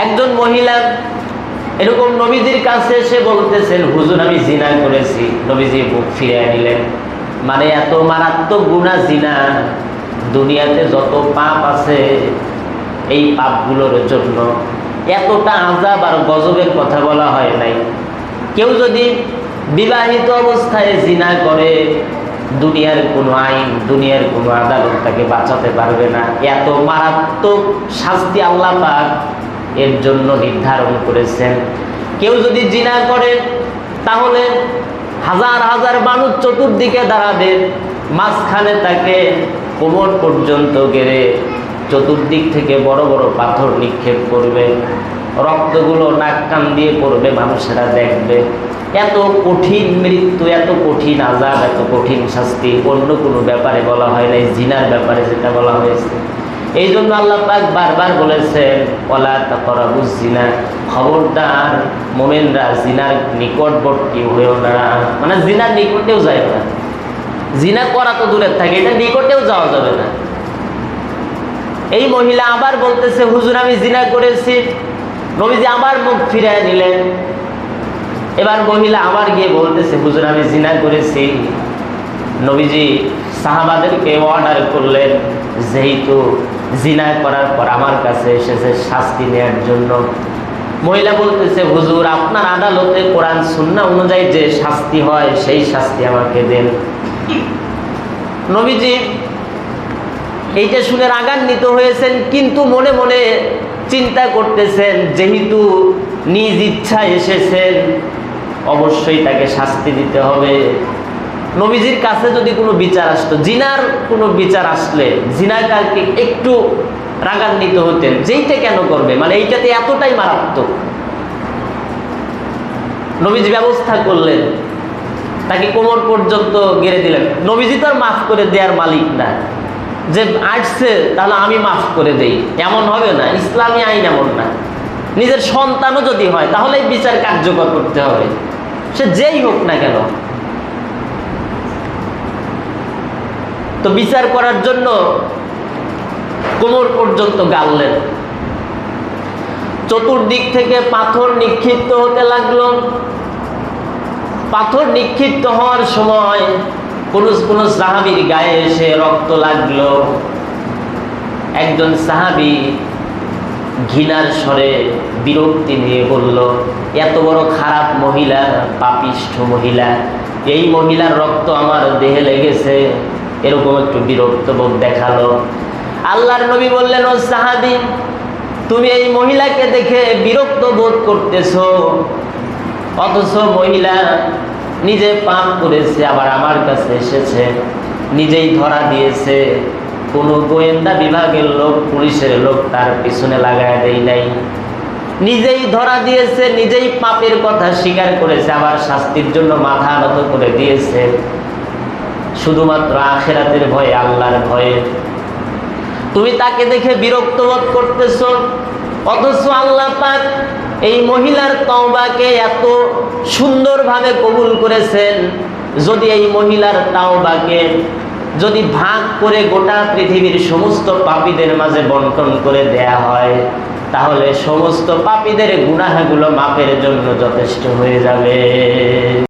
একজন মহিলা এরকম নবীজির কাছে এসে বলতেছেন, হুজুর আমি জিনা করেছি। নবীজি মুখ ফিরিয়ে নিলেন। মানে এত মারাত্মক গুনাহ জিনা, দুনিয়াতে যত পাপ আছে এই পাপগুলোর জন্য এতটা আযাব আর গজবের কথা বলা হয় নাই। কেউ যদি বিবাহিত অবস্থায় জিনা করে, দুনিয়ার কোনো আইন, দুনিয়ার কোনো আদালত তাকে বাঁচাতে পারবে না। এত মারাত্মক শাস্তি আল্লাহ পাক এর জন্য নির্ধারণ করেছেন। কেউ যদি জিনা করে তাহলে হাজার হাজার মানুষ চতুর্দিকে দাঁড়াবে, মাঝখানে তাকে কোমর পর্যন্ত গেড়ে চতুর্দিক থেকে বড় বড় পাথর নিক্ষেপ করবে, রক্তগুলো নাক কান দিয়ে পড়বে, মানুষেরা দেখবে। এত কঠিন মৃত্যু, এত কঠিন আযাব, এত কঠিন শাস্তি অন্য কোনো ব্যাপারে বলা হয় নাই, জিনার ব্যাপারে যেটা বলা হয়েছে। এই জন্য আল্লাহ পাক বারবার বলেছেন, ওয়ালা তাকরাবুজ জিনা, খবরদার মুমিনরা জিনার নিকটবর্তী হয়েও না। মানে জিনার নিকটেও যায় না। জিনা করা তো দূরের থাকে, এটা নিকটেও যাওয়া যাবে না। এই মহিলা আবার বলতেছে, হুজুর আমি জিনা করেছি। নবীজি আবার মুখ ফিরিয়ে নিলেন। এবার মহিলা আবার গিয়ে বলতেছে, হুজুর আমি জিনা করেছি। নবীজি সাহাবাদেরকে অর্ডার করলেন, যেহেতু জিনা করার পর আমার কাছে এসেছে শাস্তি নেওয়ার জন্য। মহিলা বলতেছে, হুজুর আপনার আদালতে কোরআন সুন্নাহ অনুযায়ী যে শাস্তি হয় সেই শাস্তি আমাকে দেন। নবীজি এইটা শুনে রাগান্বিত হয়েছেন, কিন্তু মনে মনে চিন্তা করতেছেন, যেহেতু নিজ ইচ্ছায় এসেছেন অবশ্যই তাকে শাস্তি দিতে হবে। নবীজির কাছে যদি কোনো বিচার আসতো, জিনার কোনো বিচার আসলে জিনাকারকে একটু রাগান্বিত হতেন, যেইটা কেন করবে, মানে এইটাতে এতটাই মারাত্মক। নবীজি ব্যবস্থা করলেন, তাকে কোমর পর্যন্ত গেড়ে দিলেন। নবীজি তো আর মাফ করে দেওয়ার মালিক না যে আসছে তাহলে আমি মাফ করে দেই, এমন হবে না। ইসলামী আইন এমন না। নিজের সন্তানও যদি হয় তাহলে বিচার কার্যকর করতে হবে, সে যেই হোক না কেন। তো বিচার করার জন্য কোমর পর্যন্ত গাললেন। চতুর্দিক থেকে পাথর নিক্ষিপ্ত হতে লাগলো। পাথর নিক্ষিপ্ত হওয়ার সময় কোন সাহাবীর গায়ে এসে রক্ত লাগলো। একজন সাহাবী ঘৃণার স্বরে বিরক্তি নিয়ে বলল, এত বড় খারাপ মহিলা, পাপিষ্ঠ মহিলা, এই মহিলার রক্ত আমার দেহে লেগেছে, এরকম একটু বিরক্ত বোধ দেখালো। আল্লাহর নবী বললেন, ও সাহাবী তুমি এই মহিলাকে দেখে বিরক্ত বোধ করতেছো, অথচ মহিলা নিজে পাপ করেছে, আবার আমার কাছে এসেছে, নিজেই ধরা দিয়েছে, কোনো গোয়েন্দা বিভাগের লোক, পুলিশের লোক তার পিছনে লাগায় দেয় নাই, নিজেই ধরা দিয়েছে, নিজেই পাপের কথা স্বীকার করেছে, আবার শাস্তির জন্য মাথা নত করে দিয়েছে, শুধুমাত্র আখিরাতের ভয়ে, আল্লাহর ভয়ে। তুমি তাকে দেখে বিরক্ত বোধ করতেছ, অথচ আল্লাহ পাক এই মহিলার তওবাকে এত সুন্দরভাবে কবুল করেছেন। যদি এই মহিলার তওবাকে যদি ভাগ করে গোটা পৃথিবীর সমস্ত পাপীদের মাঝে বন্টন করে দেয়া হয়, তাহলে সমস্ত পাপীদের গুনাহগুলো মাপের জন্য যথেষ্ট হয়ে যাবে।